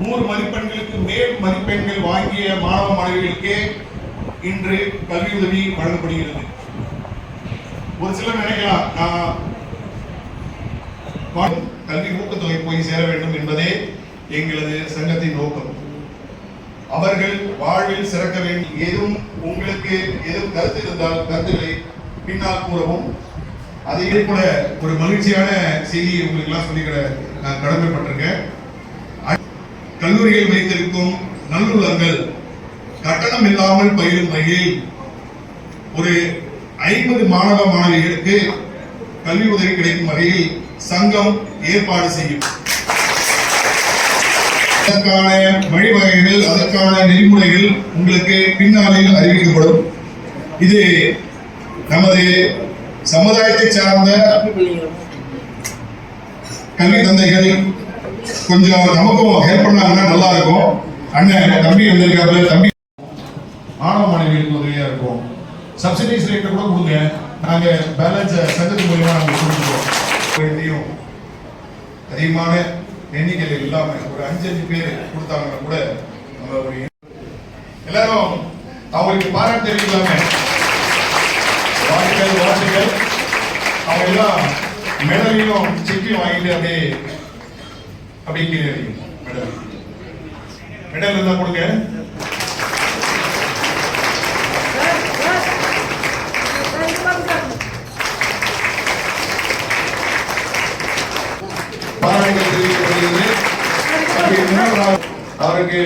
100 மதிப்பெண்களுக்கு மேல் மதிப்பெண்கள் வாங்கிய மாணவ மாணவிகளுக்கே இன்று கல்வி உதவி வழங்கப்படுகிறது. ஒரு சிலர் நினைக்கலாம், கல்வி ஊக்கத்தொகை போய் சேர வேண்டும் என்பதே எங்களது சங்கத்தின் நோக்கம். அவர்கள் வாழ்வில் சிறக்க வேண்டும். ஏதும் உங்களுக்கு எதுவும் கருத்து இருந்தால் கருத்துக்களை பின்னால் கூறவும். அதே போல ஒரு மகிழ்ச்சியான செய்தியை உங்களுக்கு எல்லாம் சொல்லிக்கிற நான் கடமைப்பட்டிருக்கேன். கல்லூரியில் வைத்திருக்கும் நல்லுள்ளங்கள் கட்டணம் இல்லாமல் பயிலும் வகையில் ஒரு 50 மாணவ மாணவிகளுக்கு கல்வி உதவி கிடைக்கும் வகையில் சங்கம் ஏற்பாடு செய்யும். அதற்கான வழிவகைகள், அதற்கான நெறிமுறைகள் உங்களுக்கு பின்னாளில் அறிவிக்கப்படும். இது நமது சமுதாயத்தை சார்ந்த கல்வி தந்தைகள் கொஞ்சம் நமக்கும் ஹெல்ப் பண்ணாங்கன்னா நல்லா இருக்கும். அண்ணன் தம்பி வந்திருக்காரு, தம்பி மாணவ மாணவிகளுக்கு உதவியா இருக்கும். சப்சிடிஸ் ரேட்டை கூட கொடுங்க, நாங்க பேலன்ஸ் சங்கத்து மூலமா நாங்க கொடுத்துருவோம். அதிகமான எண்ணிக்கையில் இல்லாம ஒரு 5 பேர் கொடுத்தாங்கன்னா கூட நம்ம ஒரு எல்லாரும் அவங்களுக்கு பாராட்டு தெரிவிக்கலாமே. வாழ்த்துக்கள். அவங்க எல்லாம் மெடலையும் செக்கையும் வாங்கிட்டு அப்படியே கீழே மெடல் இருந்தா கொடுங்க. பாராட்டுகள் தெரிவிக்கப்படுகிறது. அவருக்கு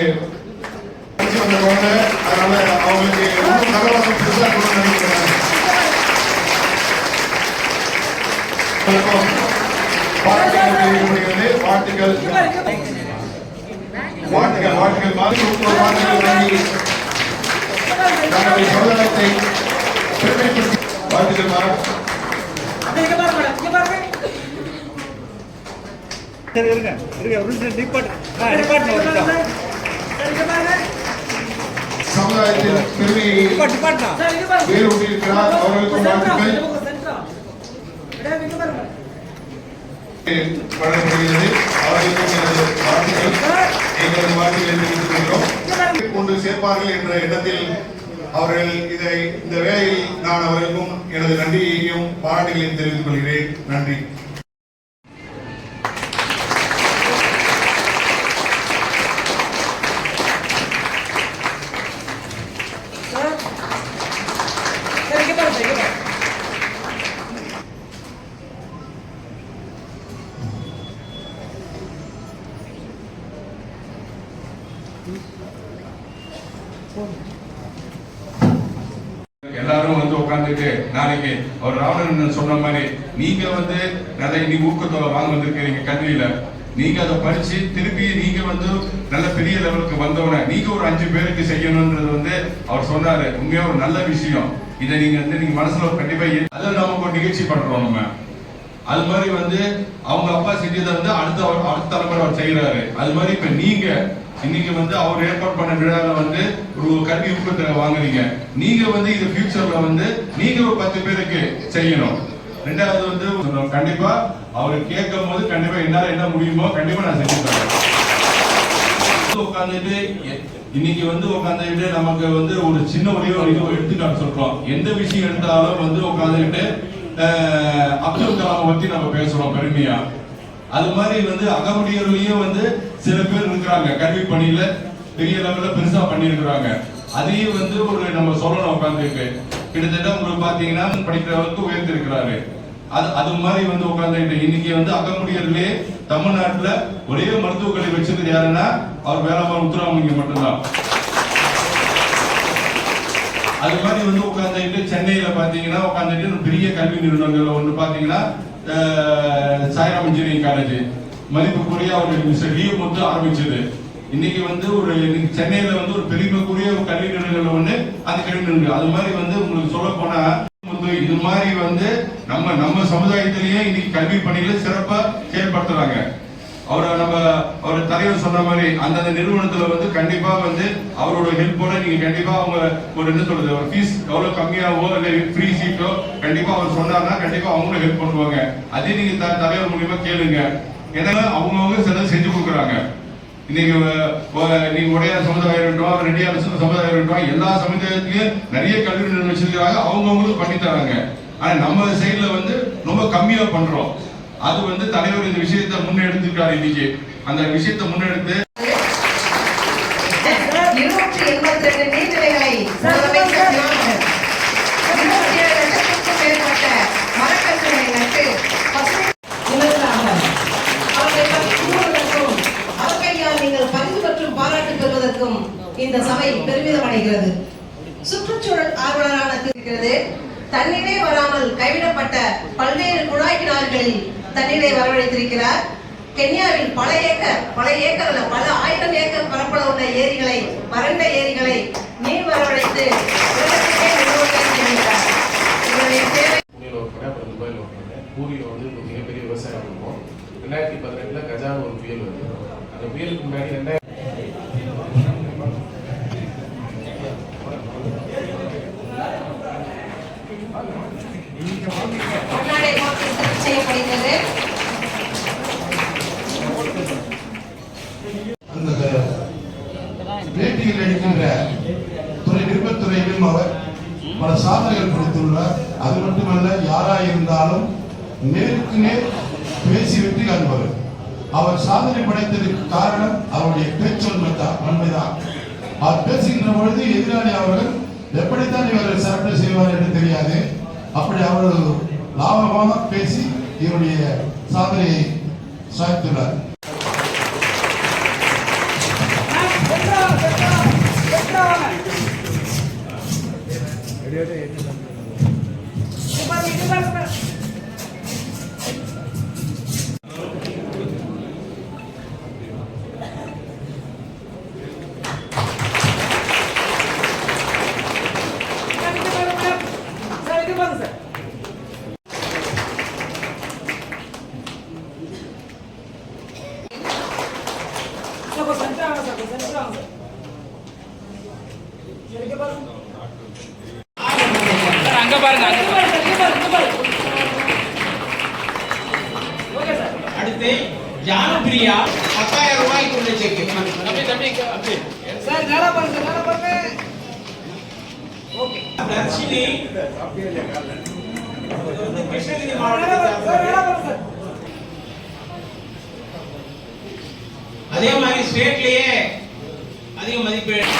வந்த குழந்தை, அதனால அவங்களுக்கு கலவரம் பெருசா கொடுக்க நினைக்கிறாங்க. பாராட்டுகள் தெரிவிக்கப்படுகிறது. வாழ்த்துக்கள். தங்களுடைய சமுதாயத்தை வாழ்த்துக்கள். சமுதாயத்தில் பெருமையை வேரூட்டியிருக்கிறார். அவர்களுக்கும் வாழ்த்துக்கள் வழங்கப்படுகிறது. அவர்களுக்கும் எங்களது வாழ்த்துக்களை தெரிவித்துக் கொள்கிறோம். கொண்டு சேர்ப்பார்கள் என்ற எண்ணத்தில் அவர்கள் இந்த வேளையில் நான் அவர்களுக்கும் எனது நன்றியையும் பாராட்டுகளையும் தெரிவித்துக் கொள்கிறேன். நன்றி. எல்லாரும் வந்து உட்காந்துட்டு நாளைக்கு அவர் ராவணன் சொன்ன மாதிரி நீங்க வந்து நல்ல இன்னைக்கு ஊக்கத்தொகை வாங்க வந்திருக்கீங்க கல்வியில, நீங்க அதை படிச்சு திருப்பி நீங்க வந்து நல்ல பெரிய லெவலுக்கு வந்தவன நீங்க ஒரு 5 பேருக்கு செய்யணும்ன்றது வந்து அவர் சொன்னாரு. உண்மையா ஒரு நல்ல விஷயம். இதை நீங்க வந்து நீங்க மனசுல கண்டிப்பா அதில் நமக்கு ஒரு நிகழ்ச்சி பண்றோம். நம்ம அது மாதிரி வந்து அவங்க அப்பா செஞ்சதை வந்து அடுத்த தலைமுறை அவர் செய்யறாரு. அது மாதிரி இப்ப நீங்க இன்னைக்கு வந்து அவர் ஏற்பாடு பண்ண விழால வந்து ஒரு கல்வி ஊக்கத்தொகை வாங்குறீங்க. நீங்க வந்து இது ஃபியூச்சர்ல வந்து நீங்க ஒரு 10 பேருக்கு செய்யணும். ரெண்டாவது வந்து கண்டிப்பா அவரு கேட்கும் போது கண்டிப்பா என்னால என்ன முடியுமோ கண்டிப்பா நான் செஞ்சு தரேன். உட்காந்துட்டு இன்னைக்கு வந்து உட்காந்துட்டு நமக்கு வந்து ஒரு சின்ன எடுத்துக்காட்டு சொல்றோம். எந்த விஷயம் எடுத்தாலும் வந்து உட்காந்துட்டு அப்துல் கலாம் பத்தி நம்ம பேசுறோம் பெருமையா. அது மாதிரி வந்து அகமுடியர்லயும் வந்து சில பேர் இருக்கிறாங்க கல்வி பணியில பெரிய லெவல்ல பெருசா பண்ணிருக்கிறாங்க. அதையும் வந்து ஒரு நம்ம சொல்லணும். உட்காந்துட்டு கிட்டத்தட்ட உங்களுக்கு பாத்தீங்கன்னா படிக்கிறவருக்கு உயர்ந்திருக்கிறாரு. அது மாதிரி வந்து உட்காந்துட்டு இன்னைக்கு வந்து அகமுடியர்லே தமிழ்நாட்டுல ஒரே மருத்துவக் கல்வி வச்சிருக்கிறது யாருன்னா அவர் வேளாண் முத்துராமலிங்க மட்டும்தான். அது மாதிரி வந்து உட்காந்துட்டு சென்னையில பாத்தீங்கன்னா உட்காந்துட்டு பெரிய கல்வி நிறுவனங்கள் ஒன்று பாத்தீங்கன்னா சாய்ராம் இன்ஜினியரிங் காலேஜ் மதிப்புக்குரிய அவர் மிஸ்டர் லீவ் வந்து ஆரம்பிச்சது. இன்னைக்கு வந்து ஒரு சென்னையில வந்து ஒரு பெருமைக்குரிய ஒரு கல்வி நிறுவனங்கள் ஒண்ணு அந்த கல்வி நிறுவனம். அது மாதிரி வந்து உங்களுக்கு சொல்ல போனா இது மாதிரி வந்து நம்ம சமுதாயத்திலேயே இன்னைக்கு கல்வி பணிகளை சிறப்பா செயல்படுத்துறாங்க. அவர் தலைவர் சொன்ன மாதிரி அந்த நிறுவனத்துல வந்து கண்டிப்பா வந்து அவரோட ஹெல்ப்போட நீங்க கண்டிப்பா அவங்க ஒரு என்ன சொல்றது ஒரு ஃபீஸ் எவ்வளவு கம்மியாவோ இல்ல ஃப்ரீ சீட்டோ கண்டிப்பா அவர் சொன்னார்னா கண்டிப்பா அவங்களும் ஹெல்ப் பண்ணுவாங்க. அதே நீங்க தலைவர் மூலியமா கேளுங்க. ஏன்னா அவங்கவுங்க சில செஞ்சு கொடுக்குறாங்க. இன்னைக்கு நீங்க உடையார் சமுதாயம் இருக்கட்டும், அவர் ரெட்டியார் சமுதாயம் இருக்கட்டும், எல்லா சமுதாயத்திலயும் நிறைய கல்வி நிறுவனம் வச்சிருக்கிறாங்க, அவங்கவுங்களுக்கு பண்ணி தராங்க. ஆனா நம்ம சைட்ல வந்து ரொம்ப கம்மியா பண்றோம். அது வந்து தலைவர் இந்த விஷயத்தை முன்னெடுத்துருக்காரு. இன்னைக்கு அந்த விஷயத்தை முன்னெடுத்து 282 நீர்நிலைகளை முதலமைச்சர் 27 லட்சத்திற்கும் மேற்பட்ட மரக்கன்றுகளை நட்டு அவர்களால் நீங்கள் பரிசு மற்றும் பாராட்டு பெறுவதற்கும் இந்த சபை பெருமிதம் அடைகிறது. சுற்றுச்சூழல் ஆர்வலரான இருக்கிறது. தண்ணீரே வராமல் கைவிடப்பட்ட பல்வேறு குழாய் கிணறுகளில் தண்ணீரை வரவழைத்திருக்கிறார். கென்யாவில் பல ஏக்கர் அல்ல, பல ஆயிரம் ஏக்கர் பரப்பளவு உள்ள ஏரிகளை, வறண்ட ஏரிகளை நீர் வரவழைத்து உலகத்திலே நிறுவனம் செய்கிறார். இவருடைய சேவை பூரியில் வந்து மிகப்பெரிய விவசாயம் இருக்கும். 2018 கஜான ஒரு புயல் வருது. அந்த புயலுக்கு முன்னாடி செய்யப்படுகிறது. அந்த பேட்டியில் அளிக்கின்ற துறை விருப்பத்துறையிலும் அவர் பல சாதனைகள் கொடுத்துள்ளார். அது மட்டுமல்ல, யாராயிருந்தாலும் நேருக்கு நேர் பேசி வெற்றி காண்பவர். அவர் சாதனை படைத்ததற்கு காரணம் அவருடைய பேச்சொன்மைதான். அவர் பேசுகின்ற பொழுது எதிராளி அவர்கள் எப்படித்தான் இவர் சரண்டர் செய்வார் என்று தெரியாது. அப்படி அவர் லாபமாக பேசி இவருடைய சாதனையை சாய்த்துள்ளார். அடுத்து ஜானபிரியா 10,000 ரூபாய்க்கு உள்ள செக். சார் நல்லா பாருங்க. ஓகே. தர்ஷினி கிருஷ்ணகிரி மாவட்டத்தில் அதே மாதிரி ஸ்டேட்லயே அதிக மதிப்பெண்.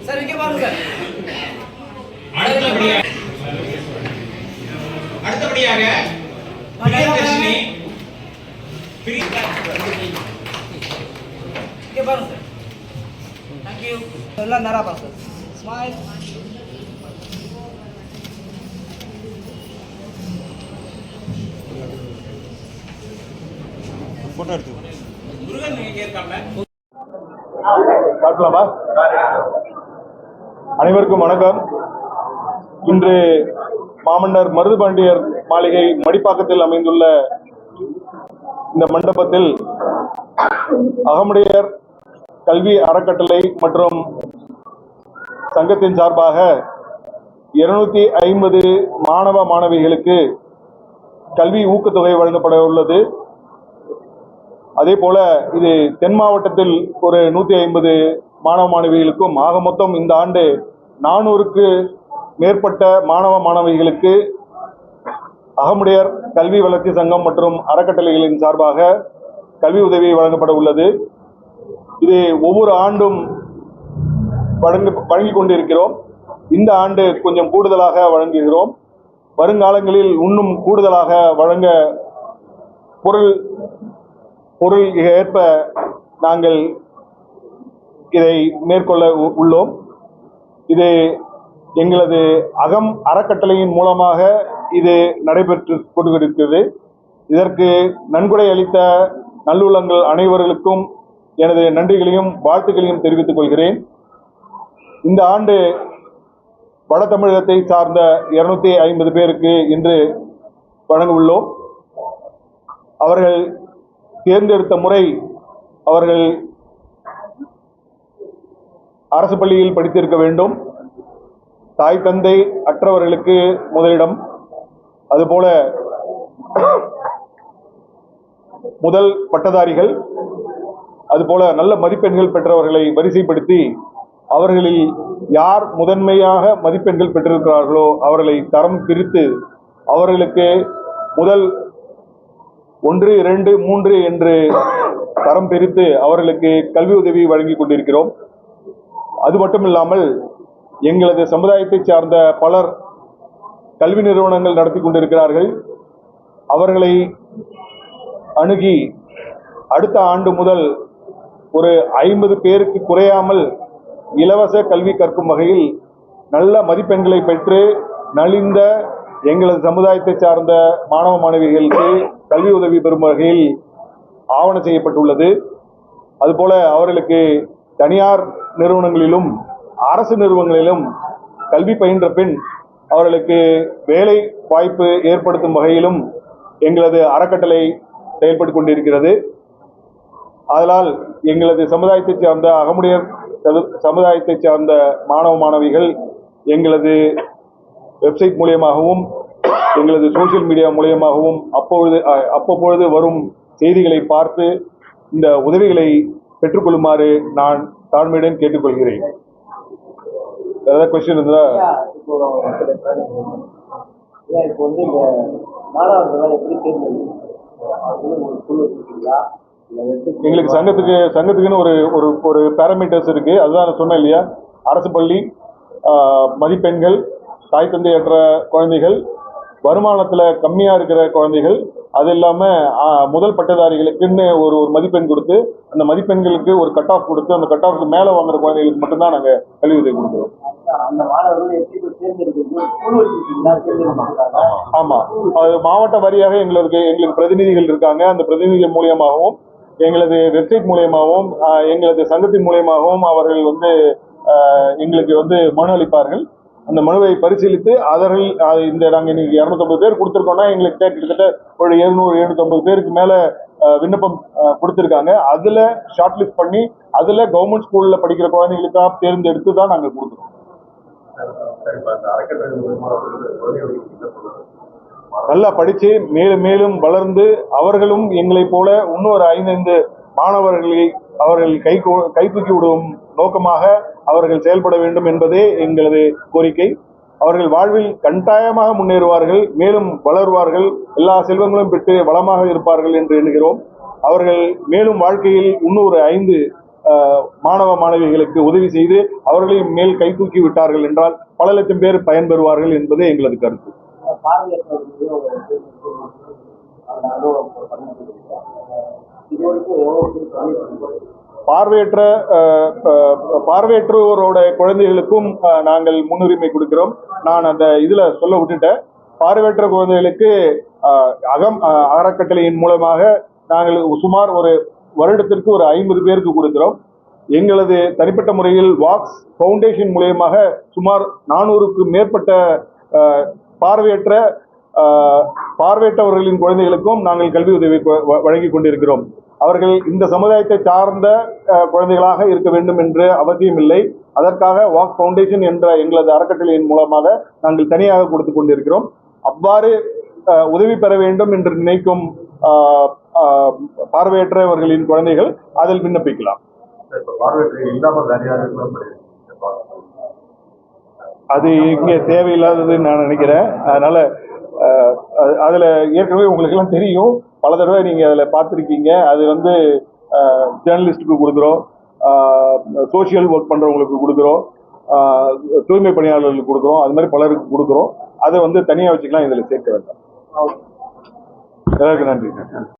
சார் இங்க பாருங்க சார். அடுத்தபடியாக பிரியதர்ஷினி இங்க பாருங்க சார். Thank you. எல்லாம் நேரா பாருங்க. ஸ்மைல். போட்டோ எடுத்து முருகன் இங்க இருக்காங்க. பார்க்கலாமா? அனைவருக்கும் வணக்கம். இன்று மாமன்னர் மருதுபாண்டியர் மாளிகை மடிப்பாக்கத்தில் அமைந்துள்ள இந்த மண்டபத்தில் அகமுடையர் கல்வி அறக்கட்டளை மற்றும் சங்கத்தின் சார்பாக 250 மாணவ மாணவிகளுக்கு கல்வி ஊக்கத்தொகை வழங்கப்பட உள்ளது. அதே போல இது தென் மாவட்டத்தில் ஒரு 150 மாணவ மாணவிகளுக்கும் ஆக மொத்தம் இந்த ஆண்டு 400க்கு மேற்பட்ட மாணவ மாணவிகளுக்கு அகமுடையர் கல்வி வளர்ச்சி சங்கம் மற்றும் அறக்கட்டளைகளின் சார்பாக கல்வி உதவி வழங்கப்பட உள்ளது. இது ஒவ்வொரு ஆண்டும் வழங்கிக் கொண்டிருக்கிறோம். இந்த ஆண்டு கொஞ்சம் கூடுதலாக வழங்குகிறோம். வருங்காலங்களில் இன்னும் கூடுதலாக வழங்க பொருள் ஏற்ப நாங்கள் இதை மேற்கொள்ள உள்ளோம். இது எங்களது அறக்கட்டளையின் மூலமாக இது நடைபெற்று கொண்டிருக்கிறது. இதற்கு நன்கொடை அளித்த நல்லுள்ளங்கள் அனைவர்களுக்கும் எனது நன்றிகளையும் வாழ்த்துக்களையும் தெரிவித்துக் கொள்கிறேன். இந்த ஆண்டு வட தமிழகத்தை சார்ந்த 250 பேருக்கு இன்று வழங்க உள்ளோம். அவர்கள் தேர்ந்தெடுத்த முறை அவர்கள் அரசு பள்ளியில் படித்திருக்க வேண்டும். தாய் தந்தை அற்றவர்களுக்கு முதலிடம். அதுபோல முதல் பட்டதாரிகள் அதுபோல நல்ல மதிப்பெண்கள் பெற்றவர்களை வரிசைப்படுத்தி அவர்களில் யார் முதன்மையாக மதிப்பெண்கள் பெற்றிருக்கிறார்களோ அவர்களை தரம் பிரித்து அவர்களுக்கு முதல் 1, 2, 3 என்று தரம் பிரித்து அவர்களுக்கு கல்வி உதவி வழங்கி கொண்டிருக்கிறோம். அது மட்டுமில்லாமல் எங்களது சமுதாயத்தை சார்ந்த பலர் கல்வி நிறுவனங்கள் நடத்தி கொண்டிருக்கிறார்கள். அவர்களை அணுகி அடுத்த ஆண்டு முதல் ஒரு 50 பேருக்கு குறையாமல் இலவச கல்வி கற்கும் வகையில் நல்ல மதிப்பெண்களை பெற்று நலிந்த எங்களது சமுதாயத்தை சார்ந்த மாணவ மாணவிகளுக்கு கல்வி உதவி பெறும் வகையில் ஆவணம் செய்யப்பட்டுள்ளது. அதுபோல அவர்களுக்கு தனியார் நிறுவனங்களிலும் அரசு நிறுவனங்களிலும் கல்வி பயின்ற பின் அவர்களுக்கு வேலை வாய்ப்பு ஏற்படுத்தும் வகையிலும் எங்களது அறக்கட்டளை செயல்பட்டு கொண்டிருக்கிறது. அதனால் எங்களது சமுதாயத்தை சார்ந்த அகமுடையர் சமுதாயத்தை சார்ந்த மாணவ மாணவிகள் எங்களது வெப்சைட் மூலியமாகவும் எங்களது சோசியல் மீடியா மூலியமாகவும் அவ்வப்பொழுது வரும் செய்திகளை பார்த்து இந்த உதவிகளை பெற்றுக்கொள்ளுமாறு நான் தாழ்மையுடன் கேட்டுக்கொள்கிறேன். ஏதாவது கொஸ்டின் இருந்தா இப்போ வந்து இந்த மாணவர்கள் எப்படி தேர்ந்தெடுக்கிறீங்களா? எங்களுக்கு சங்கத்துக்குன்னு ஒரு பேராமீட்டர்ஸ் இருக்கு. அதுதான் நான் சொன்னேன் இல்லையா, அரசு பள்ளி, மதிப்பெண்கள், தாய் தந்தையற்ற குழந்தைகள், வருமானத்துல கம்மியா இருக்கிற குழந்தைகள், அது இல்லாம முதல் பட்டதாரிகளுக்குன்னு ஒரு மதிப்பெண் கொடுத்து அந்த மதிப்பெண்களுக்கு ஒரு கட் ஆஃப் கொடுத்து அந்த கட் ஆஃப்க்கு மேல வாங்குற குழந்தைகளுக்கு மட்டும்தான் நாங்க கல்வி உதவி கொடுக்குறோம். அந்த மாணவர்கள் எப்படி தேர்ந்தெடுக்கிறது? ஆமா, அது மாவட்ட வாரியாக எங்களுக்கு பிரதிநிதிகள் இருக்காங்க. அந்த பிரதிநிதிகள் மூலியமாகவும் எங்களது வெப்சைட் மூலியமாகவும் எங்களது சங்கத்தின் மூலியமாகவும் அவர்கள் வந்து எங்களுக்கு மனு அளிப்பார்கள். அந்த மனுவை பரிசீலித்து அவர்கள் இந்த நாங்கள் இன்னைக்கு 250 பேர் கொடுத்துருக்கோம்னா எங்களுக்கு கிட்டத்தட்ட ஒரு 700-750 பேருக்கு மேல விண்ணப்பம் கொடுத்துருக்காங்க. அதுல ஷார்ட் லிஸ்ட் பண்ணி அதுல கவர்மெண்ட் ஸ்கூல்ல படிக்கிற குழந்தைகளுக்காக தேர்ந்தெடுத்து தான் நாங்கள் கொடுக்குறோம். நல்லா படிச்சு மேலும் மேலும் வளர்ந்து அவர்களும் எங்களை போல இன்னொரு 5 மாணவர்களை அவர்கள் கைதூக்கி விடும் நோக்கமாக அவர்கள் செயல்பட வேண்டும் என்பதே எங்களது கோரிக்கை. அவர்கள் வாழ்வில் கட்டாயமாக முன்னேறுவார்கள், மேலும் வளருவார்கள், எல்லா செல்வங்களும் பெற்று வளமாக இருப்பார்கள் என்று எண்ணுகிறோம். அவர்கள் மேலும் வாழ்க்கையில் இன்னொரு 5 மாணவ மாணவிகளுக்கு உதவி செய்து அவர்களையும் மேல் கைதூக்கி விட்டார்கள் என்றால் பல லட்சம் பேர் பயன்பெறுவார்கள் என்பதே எங்களது கருத்து. பார்வையற்றோரோட குழந்தைகளுக்கும் நாங்கள் முன்னுரிமை கொடுக்கிறோம். நான் அந்த இதுல சொல்ல விட்டுட்டேன். பார்வையற்ற குழந்தைகளுக்கு அறக்கட்டளையின் மூலமாக நாங்கள் சுமார் ஒரு வருடத்திற்கு ஒரு 50 பேருக்கு கொடுக்கிறோம். எங்களது தனிப்பட்ட முறையில் வாக்ஸ் ஃபவுண்டேஷன் மூலியமாக சுமார் 400க்கு மேற்பட்ட பார்வையற்றவர்களின் குழந்தைகளுக்கும் நாங்கள் கல்வி உதவி வழங்கி கொண்டிருக்கிறோம். அவர்கள் இந்த சமுதாயத்தை சார்ந்த குழந்தைகளாக இருக்க வேண்டும் என்று அவசியம் இல்லை. அதற்காக வாக்ஸ் ஃபவுண்டேஷன் என்ற எங்களது அறக்கட்டளையின் மூலமாக நாங்கள் தனியாக கொடுத்து கொண்டிருக்கிறோம். அவ்வாறு உதவி பெற வேண்டும் என்று நினைக்கும் பார்வையற்றவர்களின் குழந்தைகள் அதில் விண்ணப்பிக்கலாம். அது இங்கே தேவையில்லாததுன்னு நான் நினைக்கிறேன். அதனால அதுல ஏற்கனவே உங்களுக்கு எல்லாம் தெரியும், பல தடவை நீங்க அதுல பார்த்துருக்கீங்க. அது ஜேர்னலிஸ்டுக்கு கொடுக்குறோம், சோசியல் ஒர்க் பண்றவங்களுக்கு கொடுக்குறோம், தூய்மை பணியாளர்களுக்கு கொடுக்குறோம், அது மாதிரி பலருக்கு கொடுக்குறோம். அதை தனியா வச்சுக்கலாம், இதுல சேர்க்க வேண்டாம். எல்லாருக்கும் நன்றி.